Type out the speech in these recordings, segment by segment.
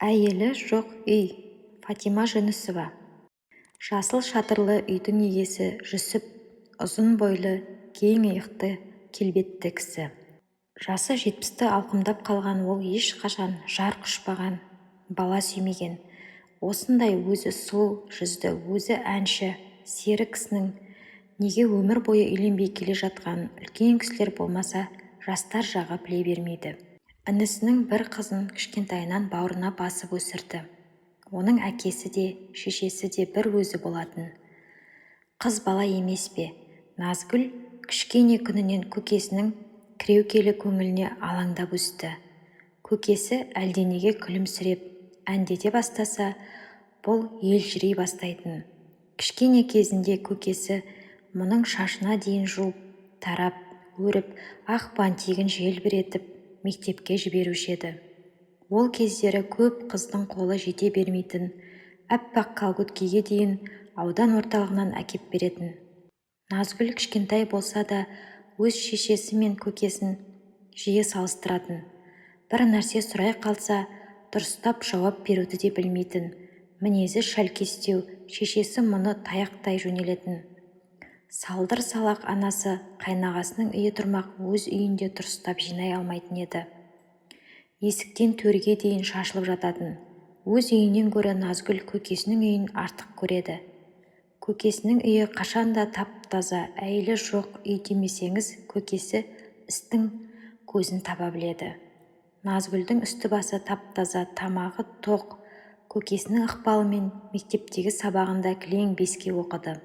Әйелі жоқ үй. Фатима Жүнісова. Жасыл шатырлы үйдің егесі Жүсіп, ұзын бойлы, кең иықты, келбетті кісі. Жасы 70-ті алқымдап қалған ол ешқашан жар құшпаған, бала сүймеген. Осындай өзі сұлу жүзді, өзі әнші, сері кісінің неге өмір бойы үйленбей келе жатқанын үлкен кісілер болмаса, жастар жағы біле бермейді. Інісінің бір қызын кішкентайынан бауырына басып өсірді. Оның әкесі де, шешесі де бір өзі болатын. Қыз бала емес пе? Назгүл кішкене күнінен көкесінің кіреукелі көңіліне алаңдап өсті. Көкесі әлденеге күлімсіреп, әндете бастаса, бұл елжірей бастайтын. Кішкене кезінде көкесі мұның шашына дейін жуып, тарап, өріп, ақ бантигін желбіретіп, мектепке жіберуші еді. Ол кездері көп қыздың қолы жете бермейтін, әппақ колготкеге дейін аудан орталығынан әкеп беретін. Назгүл кішкентай болса да, өз шешесі мен көкесін жиі салыстыратын. Бір нәрсе сұрай қалса, дұрыстап жауап беруді де білмейтін. Мінезі шәлкестеу, шешесі мұны таяқтай жөнелетін. Салдыр-салақ анасы қайнағасының үйі тұрмақ өз үйінде дұрыстап жинай алмайтын еді. Есіктен төрге дейін шашылып жататын. Өз үйінен гөрі Назгүл көкесінің үйін артық көреді. Көкесінің үйі қашанда тап-таза, әйелі жоқ үй демесеңіз, көкесі істің көзін таба біледі. Назгүлдің үсті-басы тап-таза, тамағы тоқ. Көкесінің ықпалымен мектептегі сабағында кілең беске оқыды.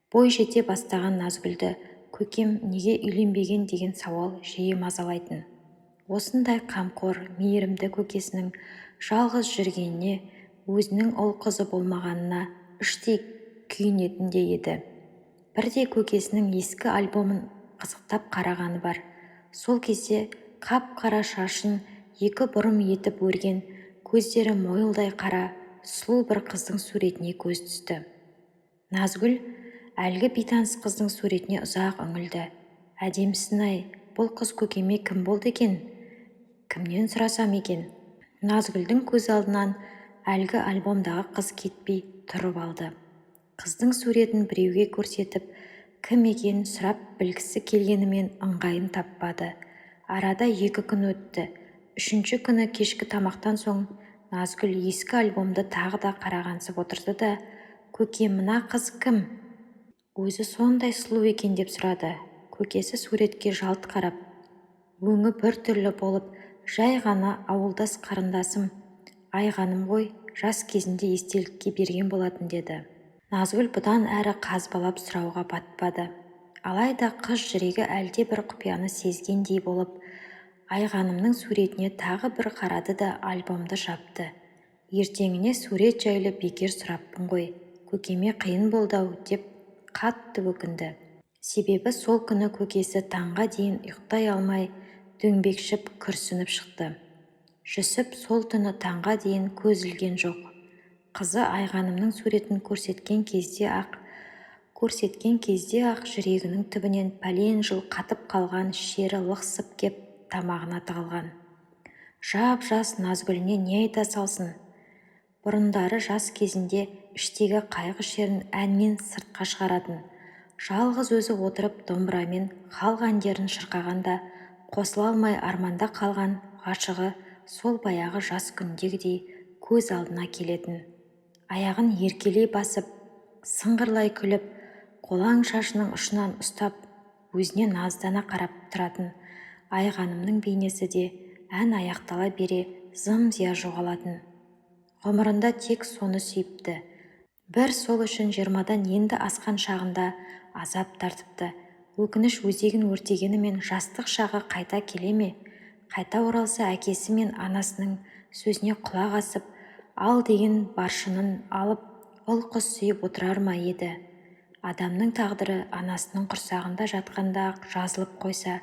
Бой жете бастаған Назгүлді көкем неге үйленбеген деген сауал жиі мазалайтын. Осындай қамқор, мейірімді көкесінің жалғыз жүргеніне, өзінің ұл қызы болмағанына іштей күйінетін де еді. Бірде көкесінің ескі альбомын қызықтап қарағаны бар. Сол кезде қап-қара шашын екі бұрым етіп өрген, көздері мойылдай қара, сұлу бір қыздың суретіне көз түсті. Назгүл әлгі бейтаныс қыздың суретіне ұзақ үңілді. Әдемісін-ай, бұл қыз көкеме кім болды екен? Кімнен сұрасам екен? Назгүлдің көз алдынан әлгі альбомдағы қыз кетпей тұрып алды. Қыздың суретін біреуге көрсетіп, кім екенін сұрап білгісі келгенімен ыңғайын таппады. Арада 2 күн өтті. 3-ші күні кешкі тамақтан соң Назгүл ескі альбомды тағы да қарағансып отырды да, көке, мына қыз кім? Өзі сондай сұлу екен деп сұрады. Көкесі суретке жалт қарап, өңі бір түрлі болып, жай ғана ауылдас қарындасым, айғаным ғой, жас кезінде естелікке берген болатын деді. Назгүл бұдан әрі қазбалап сұрауға батпады. Алайда қыз жүрегі әлде бір құпияны сезгендей болып, айғанымның суретіне тағы бір қарады да альбомды жапты. Ертеңіне сурет жайлы бекер сұраппын ғой, көкеме қиын болды-ау деп қатты өкінді. Себебі сол күні көкесі таңға дейін ұйықтай алмай, дөңбекшіп күрсініп шықты. Жүсіп сол түні таңға дейін көз ілген жоқ. Қызы айғанымның суретін көрсеткен кезде ақ жүрегінің түбінен пәлен жыл қатып қалған шері лықсып кеп тамағына тығылған. Жап-жас Назгүліне не айта салсын? Бұрындары жас кезінде іштегі қайғы шерін әнмен сыртқа шығаратын. Жалғыз өзі отырып домбырамен халық әндерін шырқағанда, қосыла алмай арманда қалған ғашығы сол баяғы жас күндегідей көз алдына келетін. Аяғын еркелей басып, сыңғырлай күліп, қолаң шашының ұшынан ұстап, өзіне наздана қарап тұратын айғанымның бейнесі де ән аяқтала бере зым-зия жоғалатын. Ғұмырында тек соны сүйіпті. Бір сол үшін 20-дан енді асқан шағында азап тартыпты. Өкініш өзегін өртегенімен жастық шағы қайта келе ме? Қайта оралса әкесі мен анасының сөзіне құлақ асып, ал деген баршынын алып, ұл-қыз сүйіп отырар ма еді? Адамның тағдыры анасының құрсағында жатқанда жазылып қойса,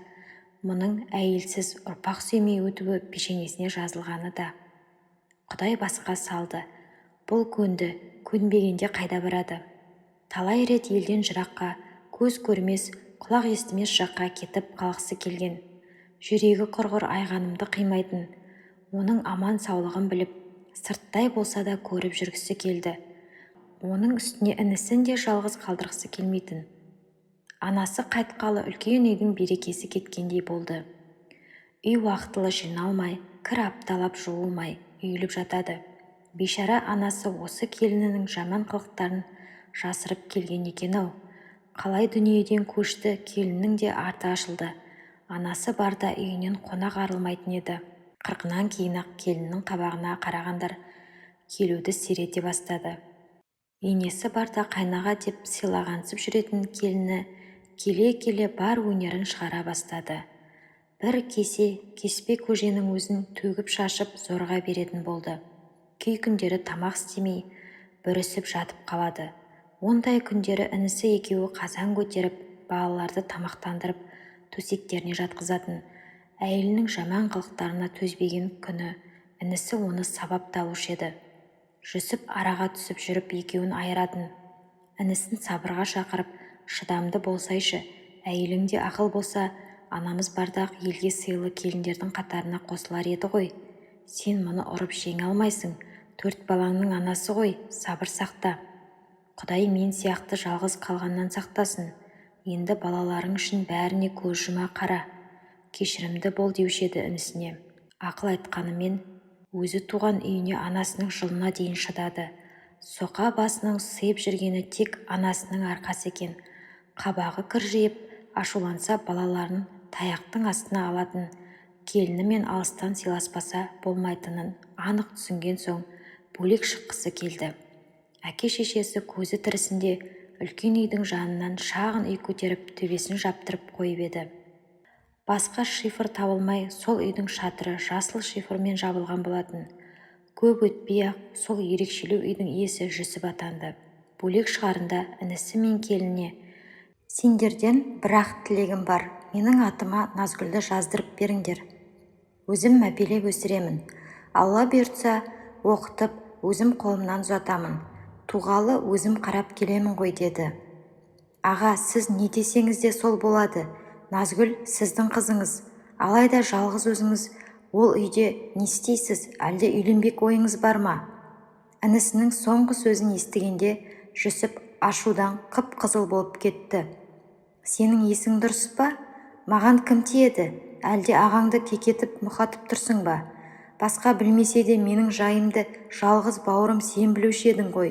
мұның әйелсіз ұрпақ сүймей өтуі пешенесіне жазылғаны да. Құдай басқа салды. Бұл көнді, көнбегенде қайда барады? Талай рет елден жыраққа, көз көрмес, құлақ естімес жаққа кетіп қалғысы келген. Жүрегі құрғыр айғанымды қимайтын. Оның аман саулығын біліп, сырттай болса да көріп жүргісі келді. Оның үстіне інісін де жалғыз қалдырғысы келмейтін. Анасы қайтқалы үлкен үйдің берекесі кеткендей болды. Үй уақытылы жиналмай, кір апталап жуылмай үйіліп жатады. Бейшара анасы осы келінінің жаман қылықтарын жасырып келген екен-ау. Қалай дүниеден көшті, келіннің де арты ашылды. Анасы барда үйінен қонақ арылмайтын еді. Қырқынан кейін-ақ келіннің қабағына қарағандар келуді сирете бастады. Енесі барда қайнаға деп сыйлағансып жүретін келіні келе-келе бар өнерін шығара бастады. Бір кеспе көженің өзін төгіп шашып зорға беретін болды. Кей күндері тамақ істемей бүрісіп жатып қалады. Ондай күндері інісі екеуі қазан көтеріп, балаларды тамақтандырып, төсектеріне жатқызатын. Әйелінің жаман қылықтарына төзбеген күні інісі оны сабап талушы еді. Жүсіп араға түсіп жүріп екеуін айыратын. Інісін сабырға шақырып, шыдамды болсайшы, әйеліңде ақыл болса, анамыз бардақ елге сыйлы келіндердің қатарына қосылар еді ғой. Сен мұны ұрып жеңе алмайсың, 4 балаңның анасы ғой, сабыр сақта. Құдай мен сияқты жалғыз қалғаннан сақтасын. Енді балаларың үшін бәріне көз жұма қара. Кешірімді бол деуші еді інісіне. Ақыл айтқанымен өзі туған үйіне анасының жылына дейін шыдады. Соқа басының сыйып жүргені тек анасының арқасы екен. Қабағы кіржиіп, ашуланса балаларын таяқтың астына алатын, келінімен алыстан сыйласпаса болмайтынын анық түсінген соң бөлек шыққысы келді. Әке-шешесі көзі тірісінде үлкен үйдің жанынан шағын үй көтеріп төбесін жаптырып қойып еді. Басқа шифр табылмай, сол үйдің шатыры жасыл шифрмен жабылған болатын. Көп өтпей-ақ сол ерекшелеу үйдің иесі Жүсіп атанды. Бөлек шығарында інісі мен келініне: сендерден бір-ақ тілегім бар, менің атыма Назгүлді жаздырып беріңдер. Өзім мәпелеп өсіремін. Алла бұйыртса, оқытып, өзім қолымнан ұзатамын. Туғалы өзім қарап келемін ғой, деді. Аға, сіз не десеңіз де сол болады. Назгүл сіздің қызыңыз, алайда жалғыз өзіңіз ол үйде не істейсіз, әлде үйленбек ойыңыз бар ма? Інісінің соңғы сөзін естігенде Жүсіп ашудан қып-қызыл болып кетті. Сенің есің дұрыс па? Маған кім тиеді? Әлде ағаңды кекетіп мұқатып тұрсың ба? Басқа білмесе де менің жайымды жалғыз бауырым сен білуші едің ғой.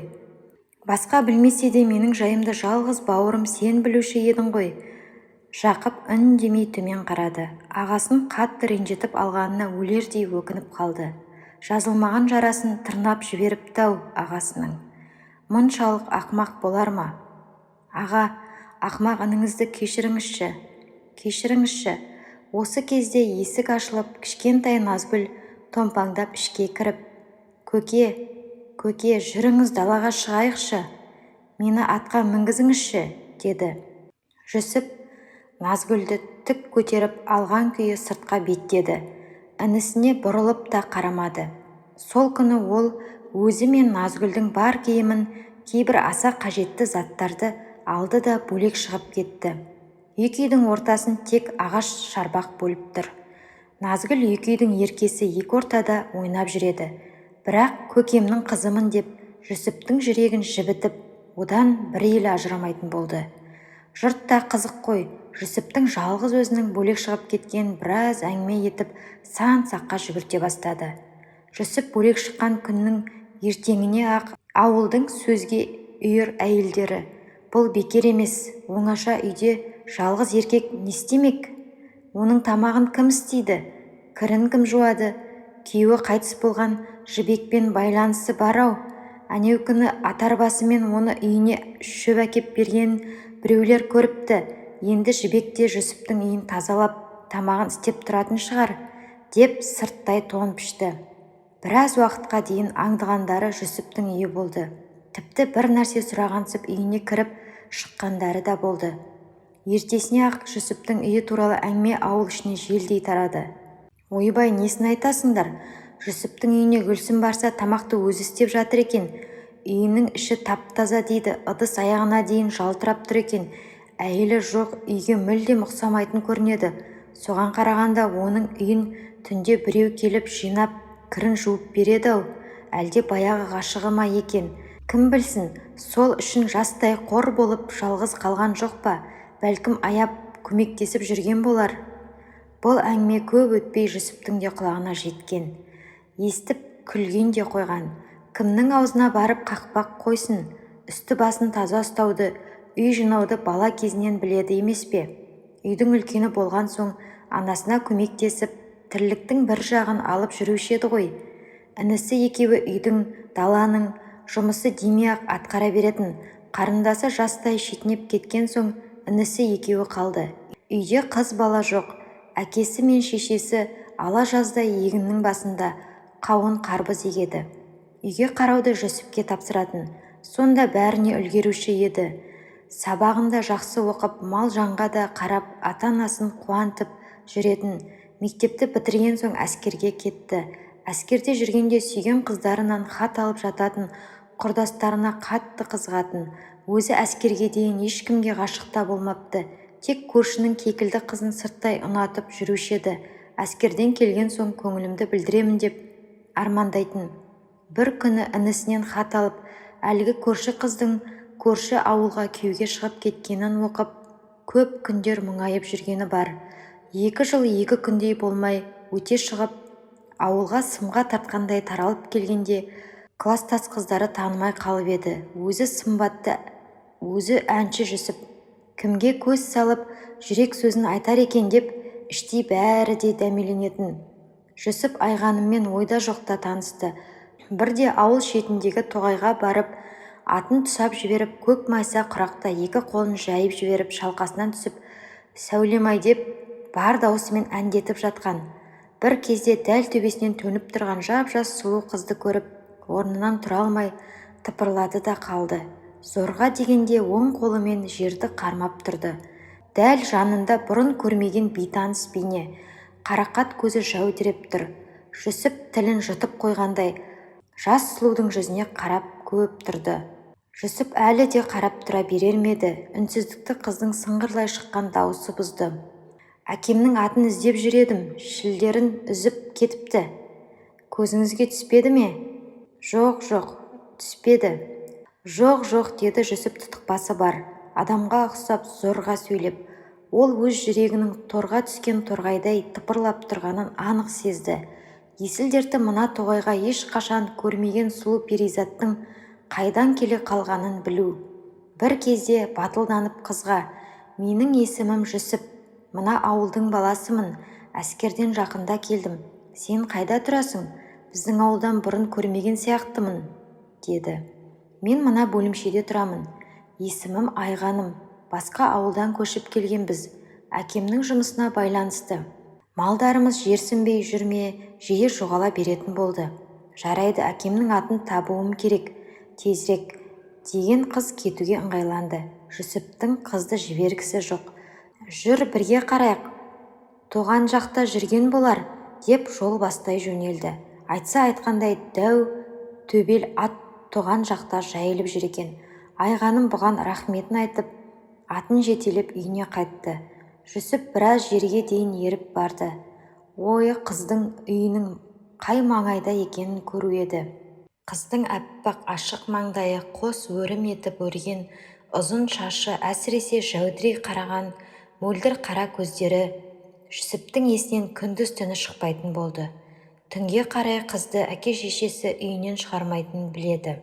Жақып үндемей төмен қарады. Ағасын қатты ренжітіп алғанына өлердей өкініп қалды. Жазылмаған жарасын тырнап жіберіпті-ау ағасының. Мұншалық ақымақ болар ма? Аға, ақымақ ініңізді кешіріңізші. Осы кезде есік ашылып, кішкентай Назгүл томпаңдап ішке кіріп: Көке, жүріңіз далаға шығайықшы. Мені атқа мінгізіңізші, деді. Жүсіп Назгүлді тік көтеріп алған күйі сыртқа беттеді. Інісіне бұрылып та қарамады. Сол күні ол өзі мен Назгүлдің бар киімін, кейбір аса қажетті заттарды алды да бөлек шығып кетті. Екі үйдің ортасын тек ағаш шарбақ бөліп тұр. Назгүл екі үйдің еркесі екі ортада ойнап жүреді. Бірақ көкемнің қызымын деп Жүсіптің жүрегін жібітіп, одан бір елі ажырамайтын болды. Жұрт та қызық қой, Жүсіптің жалғыз өзінің бөлек шығып кеткен біраз әңгіме етіп сан-саққа жүгірте бастады. Жүсіп бөлек шыққан күннің ертеңіне ақ ауылдың сөзге үйір әйелдері: бұл бекер емес, оңаша үйде жалғыз еркек не істемек? Оның тамағын кім істейді? Кірін кім жуады? Күйеуі қайтыс болған жібекпен байланысы бар-ау. Әнеу күні атар басымен оны үйіне шөп әкеп берген біреулер көріпті. Енді жібек те Жүсіптің үйін тазалап, тамағын істеп тұратын шығар, деп сырттай тоң пішті. Біраз уақытқа дейін аңдығандары Жүсіптің үйі болды. Тіпті бір нәрсе сұрағансып үйіне кіріп шыққандары да болды. Ертесіне ақ Жүсіптің үйі туралы әңгіме ауыл ішіне желдей тарады. Ойбай, несін айтасыңдар? Жүсіптің үйіне Гүлсім барса, тамақты өзі істеп жатыр екен. Үйінің іші тап-таза дейді, ыдыс аяғына дейін жалтырап тұр екен. Әйелі жоқ үйге мүлдем ұқсамайтын көрінеді. Соған қарағанда оның үйін түнде біреу келіп жинап, кірін жуып береді-ау. әлде баяғы ғашығы ма екен? Кім білсін, сол үшін жастай қор болып жалғыз қалған жоқ па? Бәлкім аяп көмектесіп жүрген болар. Бұл әңгіме көп өтпей Жүсіптің де құлағына жеткен. Естіп күлген де қойған. Кімнің аузына барып қақпақ қойсын? Үсті басын таза ұстауды, үй жинауды бала кезінен біледі емес пе? Үйдің үлкені болған соң анасына көмектесіп, тірліктің бір жағын алып жүруші еді ғой. Інісі екеуі үйдің, даланың жұмысы демей-ақ атқара беретін. Қарындасы жастай шетінеп кеткен соң інісі екеуі қалды. Үйде қыз бала жоқ. Әкесі мен шешесі ала жаздай егіннің басында қауын қарбыз егеді. Үйге қарауды Жүсіпке тапсыратын. Сонда бәріне үлгеруші еді. Сабағында жақсы оқып, мал жанға да қарап, ата-анасын қуантып жүретін. Мектепті бітірген соң әскерге кетті. Әскерде жүргенде сүйген қыздарынан хат алып жататын, құрдастарына қатты қызығатын. Өзі әскерге дейін ешкімге ғашық та болмапты. Тек көршінің кекілді қызын сырттай ұнатып жүруші еді. Әскерден келген соң көңілімді білдіремін деп армандайтын. Бір күні інісінен хат алып, әлгі көрші қыздың көрші ауылға күйеуге шығып кеткенін оқып, көп күндер мұңайып жүргені бар. 2 жыл 2 күндей болмай өте шығып, ауылға сымға тартқандай таралып келгенде, класстас қыздары танымай қалып еді. Өзі сымбатты, өзі әнші Жүсіп. Кімге көз салып, жүрек сөзін айтар екен деп, іштей бәрі де дәмеленетін. Жүсіп Айғаныммен ойда жоқта танысты. Бірде ауыл шетіндегі тоғайға барып, атын тұсап жіберіп, көк майса құрақта 2 қолын жайып жіберіп, шалқасынан түсіп, сәулем-ай деп бар даусымен әндетіп жатқан. Бір кезде дәл төбесінен төніп тұрған жап-жас сұлу қызды көріп, орнынан тұра алмай тыпырлады да қалды. Зорға дегенде оң қолымен жерді қармап тұрды. Дәл жанында бұрын көрмеген бейтаныс бейне, қарақат көзі жәудіреп тұр. Жүсіп тілін жұтып қойғандай, жас сұлудың жүзіне қарап көп тұрды. Жүсіп әлі де қарап тұра берер ме еді? Үнсіздікті қыздың сыңғырлай шыққан дауысы бұзды. Әкемнің атын іздеп жүредім, шілдерін үзіп кетіпті. Көзіңізге түспеді ме? Жоқ, түспеді. Жоқ, деді Жүсіп тұтықпасы бар адамға ұқсап зорға сөйлеп. Ол өз жүрегінің торға түскен торғайдай тыпырлап тұрғанын анық сезді. Есіл-дерті мына тоғайға ешқашан көрмеген сұлу перизаттың қайдан келе қалғанын білу. Бір кезде батылданып қызға: менің есімім Жүсіп, мына ауылдың баласымын, әскерден жақында келдім. Сен қайда тұрасың? Біздің ауылдан бұрын көрмеген сияқтымын, деді. Мен мына бөлімшеде тұрамын. Есімім Айғаным, басқа ауылдан көшіп келгенбіз. Әкемнің жұмысына байланысты. Малдарымыз жерсінбей жүрме, жиі жоғала беретін болды. Жарайды, әкемнің атын табуым керек, тезірек, деген қыз кетуге ыңғайланды. Жүсіптің қызды жібергісі жоқ. Жүр, бірге қарайық, тоған жақта жүрген болар, деп жол бастай жөнелді. Айтса айтқандай дәу төбел ат тоған жақта жайылып жүр екен. Айғаным бұған рахметін айтып, атын жетелеп үйіне қайтты. Жүсіп біраз жерге дейін еріп барды. Ойы қыздың үйінің қай маңайда екенін көру еді. Қыздың әппақ ашық маңдайы қос өрім етіп өрген, ұзын шашы, әсіресе жәудірей қараған мөлдір қара көздері Жүсіптің есінен күндіз-түні шықпайтын болды. Түнге қарай қызды әке-шешесі үйінен шығармайтынын біледі.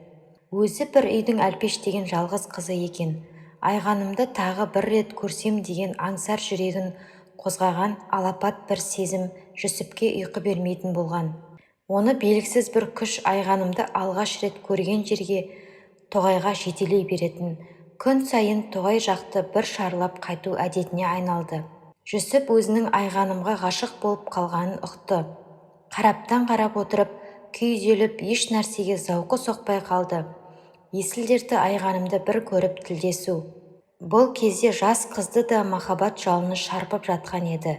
Өзі бір үйдің әлпештеген жалғыз қызы екен. Айғанымды тағы бір рет көрсем деген аңсар жүрегін қозғаған алапат бір сезім Жүсіпке ұйқы бермейтін болған. Оны белгісіз бір күш Айғанымды алғаш рет көрген жерге, тоғайға жетелей беретін. Күн сайын тоғай жақты бір шарлап қайту әдетіне айналды. Жүсіп өзінің Айғанымға ғашық болып қалғанын ұқты. Қараптан қарап отырып, күйзеліп, еш нәрсеге зауқы соқпай қалды. Есіл-дерті Айғанымды бір көріп тілдесу. Бұл кезде жас қызды да махаббат жалыны шарпып жатқан еді.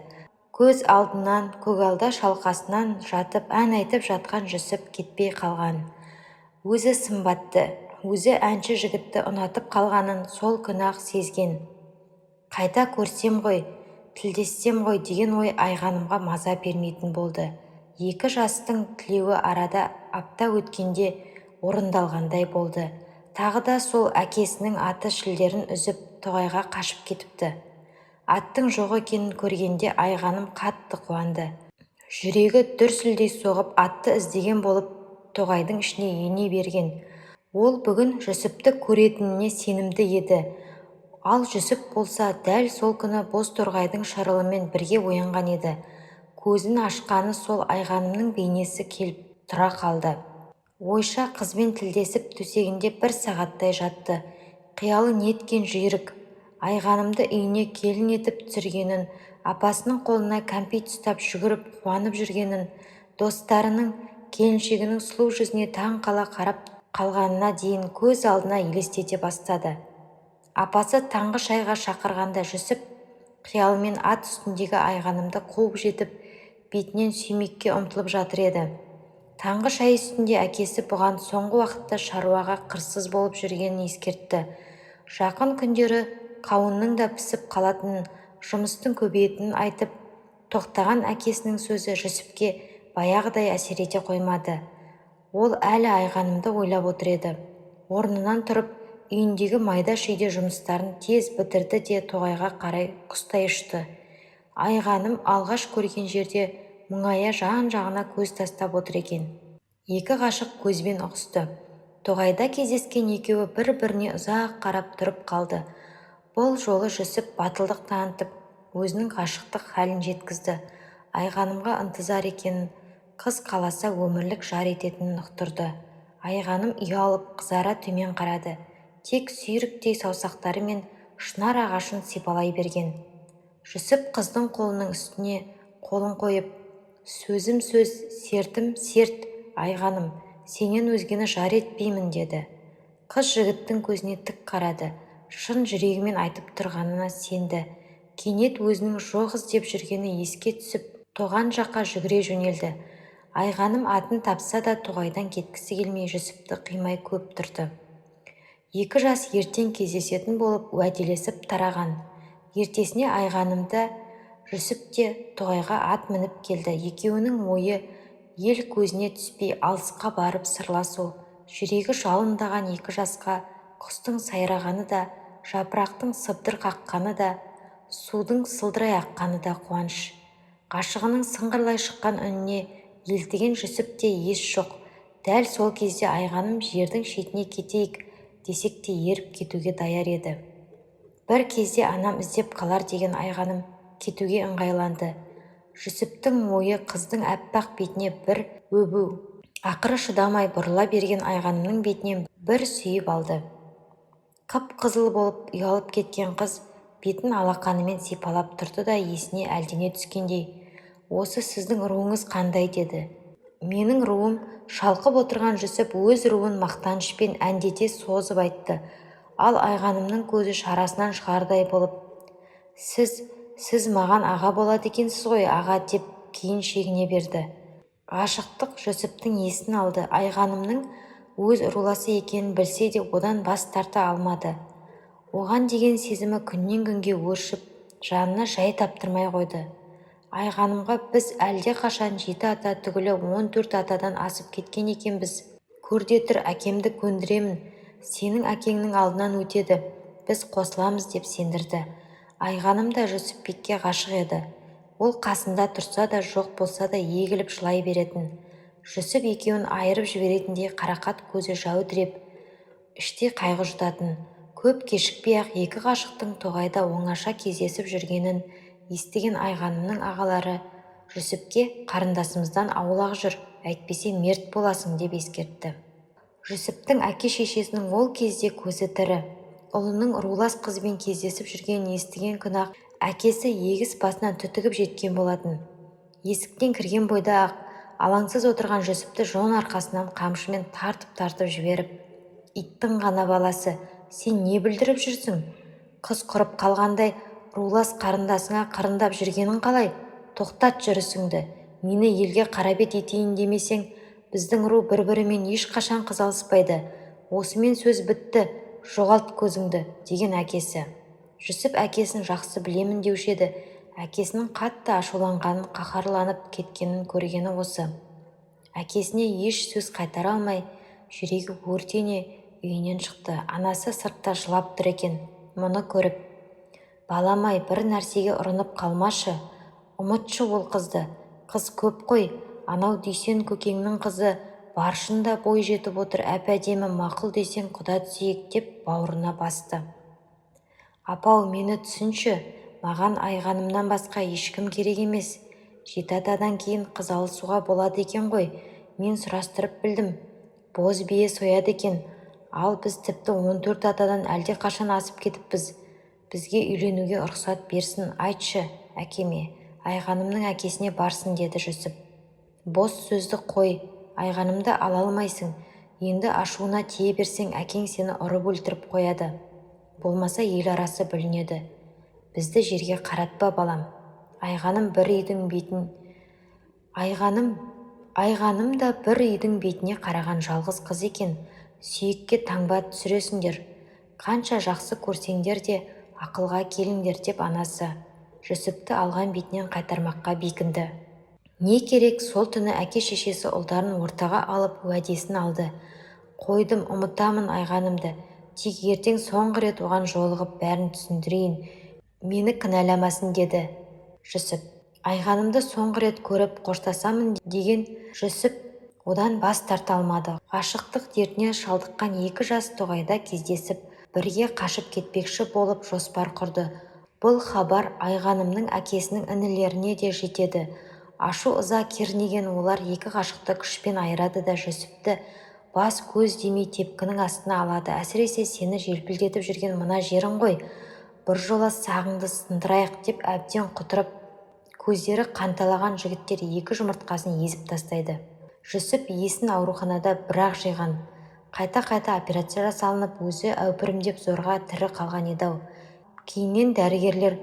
Көз алдынан, көгалда шалқасынан жатып ән айтып жатқан Жүсіп кетпей қалған. Өзі сымбатты, өзі әнші жігітті ұнатып қалғанын сол күні-ақ сезген. Қайта көрсем ғой, тілдессем ғой деген ой Айғанымға маза бермейтін болды. Екі жастың тілеуі арада апта өткенде орындалғандай болды. Тағы да сол әкесінің аты шілдерін үзіп тоғайға қашып кетіпті. Аттың жоқ екенін көргенде Айғаным қатты қуанды. Жүрегі дүрсілдей соғып атты іздеген болып тоғайдың ішіне ене берген. Ол бүгін Жүсіпті көретініне сенімді еді. Ал Жүсіп болса дәл сол күні Бозторғайдың шырылымен бірге оянған еді. Көзін ашқаны сол Айғанымның бейнесі келіп тұра қалды. Ойша қызбен тілдесіп төсегінде 1 сағаттай жатты. Қиялы неткен жүйрік. Айғанымды үйіне келін етіп түсіргенін, апасының қолына кәмпит ұстап жүгіріп қуанып жүргенін, достарының, келіншегінің сұлу жүзіне таң қала қарап қалғанына дейін көз алдына елестете бастады. Апасы таңғы шайға шақырғанда Жүсіп қиялымен ат үстіндегі Айғанымды қуып жетіп, бетінен сүймекке ұмтылып жатыр еді. Таңғы шай үстінде әкесі бұған соңғы уақытта шаруаға қырсыз болып жүргенін ескертті. Жақын күндері қауынның да пісіп қалатынын, жұмыстың көбейетінін айтып, тоқтаған әкесінің сөзі Жүсіпке баяғыдай әсер ете қоймады. Ол әлі Айғанымды ойлап отыр еді. Орнынан тұрып, үйіндегі майда-шүйде жұмыстарын тез бітірді де тоғайға қарай құстай ұшты. Айғаным алғаш көрген жерде мұңая жан-жағына көз тастап отыр екен. Екі ғашық көзбен ұғысты. Тоғайда кездескен екеуі бір-біріне ұзақ қарап тұрып қалды. Бұл жолы Жүсіп батылдық танытып, өзінің ғашықтық хәлін жеткізді. Айғанымға ынтызар екенін, қыз қаласа өмірлік жар ететінін ұқтырды. Айғаным ұялып, қызара төмен қарады. Тек сүйріктей саусақтары мен шынар ағашын сипалай берген. Жүсіп қыздың қолының үстіне қолын қойып, сөзім сөз, сертім серт, Айғаным, сенен өзгені жар етпеймін деді. Қыз жігіттің көзіне тік қарады. Шын жүрегімен айтып тұрғанына сенді. Кенет өзінің жоқ іздеп жүргені еске түсіп, тоған жаққа жүгіре жөнелді. Айғаным атын тапса да тоғайдан кеткісі келмей Жүсіпті қимай көп тұрды. Екі жас ертең кездесетін болып уәделесіп тараған. Ертесіне Айғанымда Жүсіп те тоғайға ат мініп келді. Екеуінің ойы ел көзіне түспей алысқа барып сырласу. Жүрегі жалындаған екі жасқа құстың сайрағаны да, жапырақтың сыбдыр қаққаны да, судың сылдырай аққаны да қуаныш. Ғашығының сыңғырлай шыққан үніне елтіген Жүсіпте ес жоқ. Дәл сол кезде Айғаным жердің шетіне кетейік десек те еріп кетуге даяр еді. Бір кезде анам іздеп қалар деген Айғаным кетуге ыңғайланды. Жүсіптің ойы қыздың әппақ бетіне бір өбу. Ақыры шыдамай бұрыла берген Айғанымның бетінен бір сүйіп алды. Қып-қызыл болып ұялып кеткен қыз бетін алақанымен сипалап тұрды да есіне әлдене түскендей: «Осы сіздің руыңыз қандай?» деді. «Менің руым», шалқып отырған Жүсіп өз руын мақтанышпен әндете созып айтты. Ал Айғанымның көзі шарасынан шығардай болып: Сіз маған аға болады екенсіз ғой, аға», деп кейін шегіне берді. Ғашықтық Жүсіптің есін алды. Айғанымның өз руласы екенін білсе де одан бас тарта алмады. Оған деген сезімі күннен күнге өршіп, жанына жай таптырмай қойды. Айғанымға біз әлде қашан 7 ата түгілі 14 атадан асып кеткен екенбіз. Көрде тұр, әкемді көндіремін, сенің әкеңнің алдынан өтеді, біз қосыламыз деп сендірді. Айғаным да Жүсіпбекке ғашық еді. Ол қасында тұрса да жоқ болса да егіліп жылай беретін. Жүсіп екеуін айырып жіберетіндей қарақат көзі жәудіреп, іште қайғы жұтатын. Көп кешікпей-ақ екі ғашықтың тоғайда оңаша кездесіп жүргенін естіген Айғанымның ағалары Жүсіпке «Қарындасымыздан аулақ жүр, әйтпесе мерт боласың» деп ескертті. Жүсіптің әке-шешесінің ол кезде көзі тірі. Ұлының рулас қызбен кездесіп жүргенін естіген күні-ақ әкесі егіс басынан түтігіп жеткен болатын. Есіктен кірген бойда-ақ алаңсыз отырған Жүсіпті жон арқасынан қамшымен тартып жіберіп: «Иттің ғана баласы, сен не бүлдіріп жүрсің? Қыз құрып қалғандай рулас қарындасыңа қырындап жүргенің қалай? Тоқтат жүрісіңді. Мені елге қарабет етейін демесең, біздің ру бір-бірімен ешқашан қыз алыспайды. Осымен сөз бітті, жоғалт көзіңді», деген әкесі. Жүсіп әкесін жақсы білемін деуші еді. Әкесінің қатты ашуланғанын, қаһарланып кеткенін көргені осы. Әкесіне еш сөз қайтара алмай, жүрегі өртене үйінен шықты. Анасы сыртта жылап тұр екен. Мұны көріп, балам-ай, бір нәрсеге ұрынып қалмашы, ұмытшы ол қызды. Қыз көп қой, анау Дүйсен көкеңнің қызы баршында бой жетіп отыр, әп-әдемі, мақұл десең құда түсейік деп бауырына басты. Апау, мені түсінші, маған Айғанымнан басқа ешкім керек емес. 7 атадан кейін қыз алысуға болады екен ғой. Мен сұрастырып білдім. Боз бие сояды екен. Ал біз тіпті 14 атадан әлде қашан асып кетіппіз. Бізге үйленуге рұқсат берсін, айтшы әкеме. Айғанымның әкесіне барсын, деді Жүсіп. Бос сөзді қой, Айғанымды ала алмайсың. Енді ашуына тие берсең, әкең сені ұрып өлтіріп қояды. Болмаса ел арасы бүлінеді. Бізді жерге қаратпа, балам. Айғаным да бір үйдің бетіне қараған жалғыз қыз екен. Сүйекке таңба түсіресіңдер. Қанша жақсы көрсеңдер де ақылға келіңдер, деп анасы Жүсіпті алған бетінен қайтармаққа бекінді. Не керек, сол түні әке-шешесі ұлдарын ортаға алып уәдесін алды. Қойдым, ұмытамын Айғанымды. Тек ертең соңғы рет оған жолығып бәрін түсіндірейін. Мені кінәламасын, деді Жүсіп. Айғанымды соңғы рет көріп қоштасамын деген Жүсіп одан бас тарта алмады. Ғашықтық дертіне шалдыққан екі жас тоғайда кездесіп, бірге қашып кетпекші болып жоспар құрды. Бұл хабар Айғанымның әкесінің інілеріне де жетеді. Ашу-ыза кернеген олар екі ғашықты күшпен айырады да Жүсіпті бас көз демей тепкінің астына алады. Әсіресе сені желпілдетіп жүрген мына жерің ғой, біржола сағыңды сындырайық деп әбден құтырып, көздері қанталаған жігіттер екі жұмыртқасын езіп тастайды. Жүсіп есін ауруханада бір-ақ жиған. Қайта-қайта операция жасалынып, өзі әупірімдеп зорға тірі қалған еді-ау. Кейіннен дәрігерлер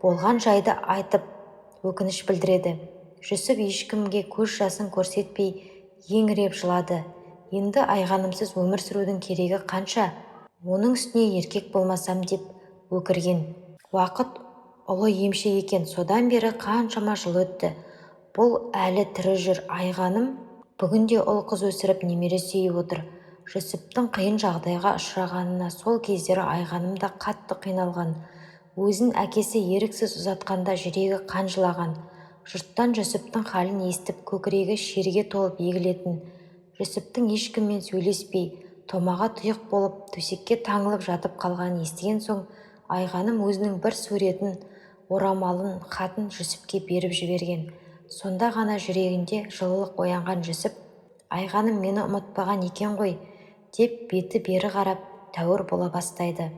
болған жайды айтып өкініш білдіреді. Жүсіп ешкімге көз жасын көрсетпей еңіреп жылады. Енді Айғанымсыз өмір сүрудің керегі қанша? Оның үстіне еркек болмасам деп өкірген. Уақыт ұлы емші екен. Содан бері қаншама жыл өтті. Бұл әлі тірі жүр. Айғаным бүгінде ұл қыз өсіріп немере сүйіп отыр. Жүсіптің қиын жағдайға ұшырағанына сол кездері Айғаным да қатты қиналған. Өзін әкесі еріксіз ұзатқанда жүрегі қан жылаған. Жұрттан Жүсіптің халін естіп, көкірегі шерге толып егілетін. Жүсіптің ешкіммен сөйлеспей, томаға тұйық болып, төсекке таңылып жатып қалғанын естіген соң, Айғаным өзінің бір суретін, орамалын, хатын Жүсіпке беріп жіберген. Сонда ғана жүрегінде жылылық оянған Жүсіп, Айғаным мені ұмытпаған екен ғой, деп беті бері қарап тәуір бола бастайды.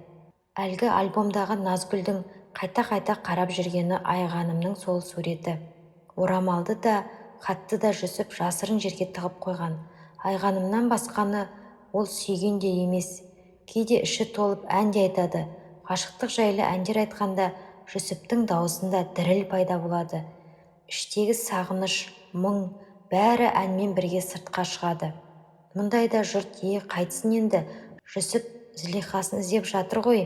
Әлгі альбомдағы Назгүлдің қайта-қайта қарап жүргені Айғанымның сол суреті. Орамалды да, хатты да Жүсіп жасырын жерге тығып қойған. Айғанымнан басқаны ол сүйген де емес. Кейде іші толып ән де айтады. Ғашықтық жайлы әндер айтқанда Жүсіптің даусында діріл пайда болады. Іштегі сағыныш, мұң бәрі әнмен бірге сыртқа шығады. Мұндайда жұрт қайтсын енді, Жүсіп Злихасын іздеп жатыр ғой,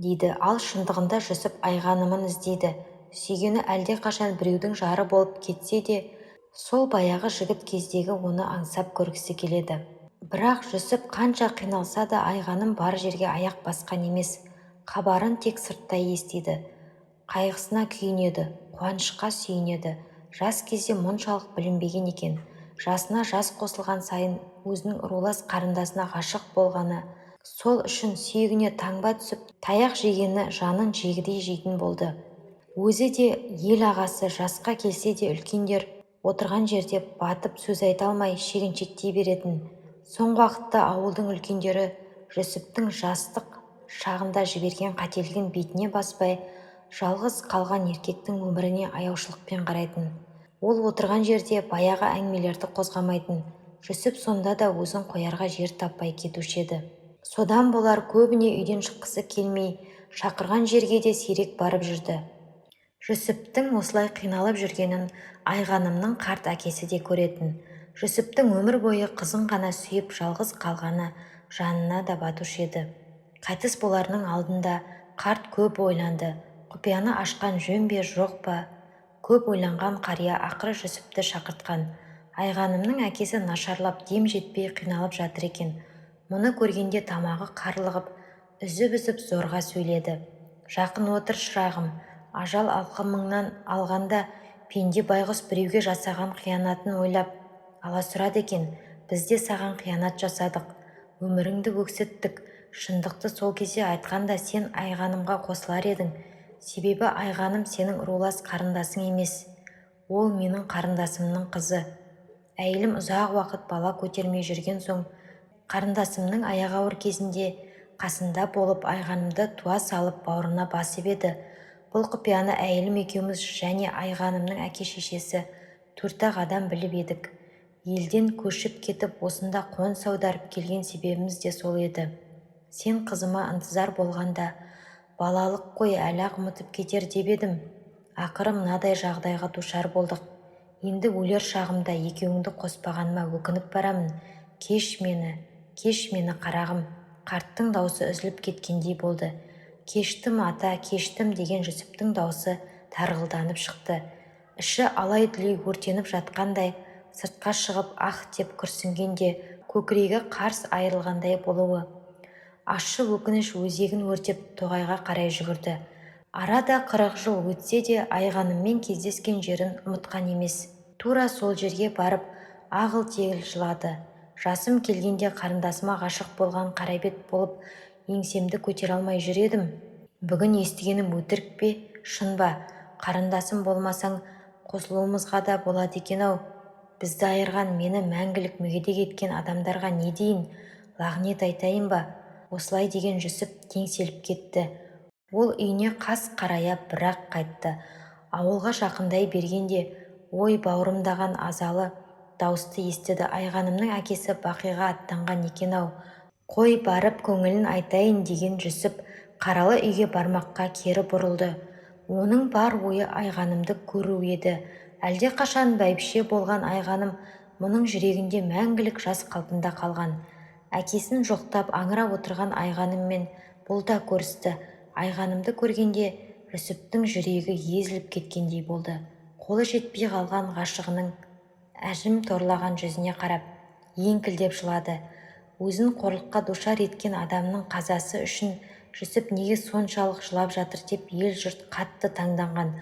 дейді. Ал шындығында Жүсіп Айғанымын іздейді. Сүйгені әлде қашан біреудің жары болып кетсе де, сол баяғы жігіт кездегі оны аңсап көргісі келеді. Бірақ Жүсіп қанша қиналса да Айғаным бар жерге аяқ басқан емес. Хабарын тек сырттай естиді. Қайғысына күйінеді, қуанышқа сүйінеді. Жас кезде мұншалық білінбеген екен. Жасына жас қосылған сайын өзінің рулас қарындасына ғашық болғаны, сол үшін сүйегіне таңба түсіп, таяқ жегені жанын жегідей жейтін болды. Өзі де ел ағасы, жасқа келсе де үлкендер отырған жерде батып сөз айта алмай шегіншектей беретін. Соңғы уақытта ауылдың үлкендері Жүсіптің жастық шағында жіберген қателігін бетіне баспай, жалғыз қалған еркектің өміріне аяушылықпен қарайтын. Ол отырған жерде баяғы әңгімелерді қозғамайтын. Жүсіп сонда да өзін қоярға жер таппай кетуші еді. Содан болар көбіне үйден шыққысы келмей, шақырған жерге де сирек барып жүрді. Жүсіптің осылай қиналып жүргенін Айғанымның қарт әкесі де көретін. Жүсіптің өмір бойы қызын ғана сүйіп жалғыз қалғаны жанына да батушы еді. Қайтыс боларының алдында қарт көп ойланды. Құпияны ашқан жөн бе жоқ па? Көп ойланған қария ақыры Жүсіпті шақыртқан. Айғанымның әкесі нашарлап дем жетпей қиналып жатыр екен. Мұны көргенде тамағы қарлығып, үзіп-үзіп зорға сөйледі. Жақын отыр шырағым, ажал алқымыңнан алғанда пенде байғұс біреуге жасаған қиянатын ойлап аласұрады екен. Біз де саған қиянат жасадық, өміріңді өксіттік. Шындықты сол кезде айтқанда сен Айғанымға қосылар едің. Себебі Айғаным сенің рулас қарындасың емес. Ол менің қарындасымның қызы. Әйелім ұзақ уақыт бала көтермей жүрген соң, қарындасымның аяғы ауыр кезінде қасында болып Айғанымды туа салып бауырына басып еді. Бұл құпияны әйелім екеуміз және Айғанымның әке-шешесі 4-ақ адам біліп едік. Елден көшіп кетіп осында қоныс аударып келген себебіміз де сол еді. Сен қызыма ынтызар болғанда, балалық қой әлі-ақ ұмытып кетер деп едім. Ақыры мынадай жағдайға душар болдық. Енді өлер шағымда екеуіңді қоспағаныма өкініп барамын. Кеш мені қарағым. Қарттың даусы үзіліп кеткендей болды. Кештім ата, кештім деген Жүсіптің даусы тарғылданып шықты. Іші алай-дүлей өртеніп жатқандай, сыртқа шығып ах деп күрсінгенде көкірегі қарс айырылғандай болуы. Ащы өкініш өзегін өртеп тоғайға қарай жүгірді. Арада 40 жыл өтсе де Айғаныммен кездескен жерін ұмытқан емес. Тура сол жерге барып ағыл-тегіл жылады. Жасым келгенде қарындасыма ғашық болған қарабет болып еңсемді көтере алмай жүр едім. Бүгін естігенім өтірік пе, шын ба? Қарындасым болмасаң қосылуымызға да болады екен-ау. Бізді айырған, мені мәңгілік мүгедек еткен адамдарға не дейін? Лағнет айтайын ба? Осылай деген Жүсіп теңселіп кетті. Ол үйіне қас қарая бірақ қайтты. Ауылға жақындай бергенде ой бауырымдаған азалы дауысты естіді. Айғанымның әкесі Бақиға аттанған екен-ау. Қой барып көңілін айтайын деген Жүсіп қаралы үйге бармаққа кері бұрылды. Оның бар ойы Айғанымды көру еді. Әлде қашан бәйбіше болған Айғаным мұның жүрегінде мәңгілік жас қалпында қалған. Әкесін жоқтап аңырап отырған Айғаныммен бұл да көрісті. Айғанымды көргенде Жүсіптің жүрегі езіліп кеткендей болды. Қолы жетпей қалған ғашығының әжім торлаған жүзіне қарап еңкілдеп жылады. Өзін қорлыққа душар еткен адамның қазасы үшін Жүсіп неге соншалық жылап жатыр деп ел-жұрт қатты таңданған.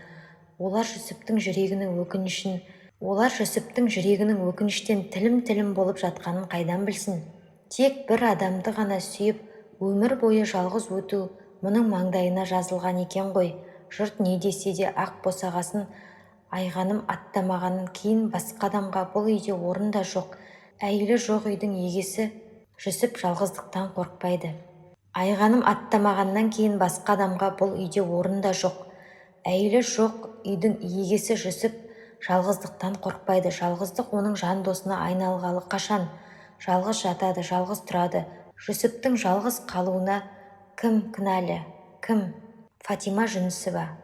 Олар Жүсіптің жүрегінің өкініштен тілім-тілім болып жатқанын қайдан білсін? Тек бір адамды ғана сүйіп, өмір бойы жалғыз өту мұның маңдайына жазылған екен ғой. Жұрт не десе де ақ босағасын Айғаным аттамағаннан кейін басқа адамға бұл үйде орын да жоқ. Әйелі жоқ үйдің егесі Жүсіп жалғыздықтан қорықпайды. Айғаным аттамағаннан кейін басқа адамға бұл үйде орын да жоқ. Әйелі жоқ үйдің егесі Жүсіп жалғыздықтан қорықпайды. Жалғыздық оның жан досына айналғалы қашан? Жалғыз жатады, жалғыз тұрады. Жүсіптің жалғыз қалуына кім кінәлі? Кім? Фатима Жүнісова.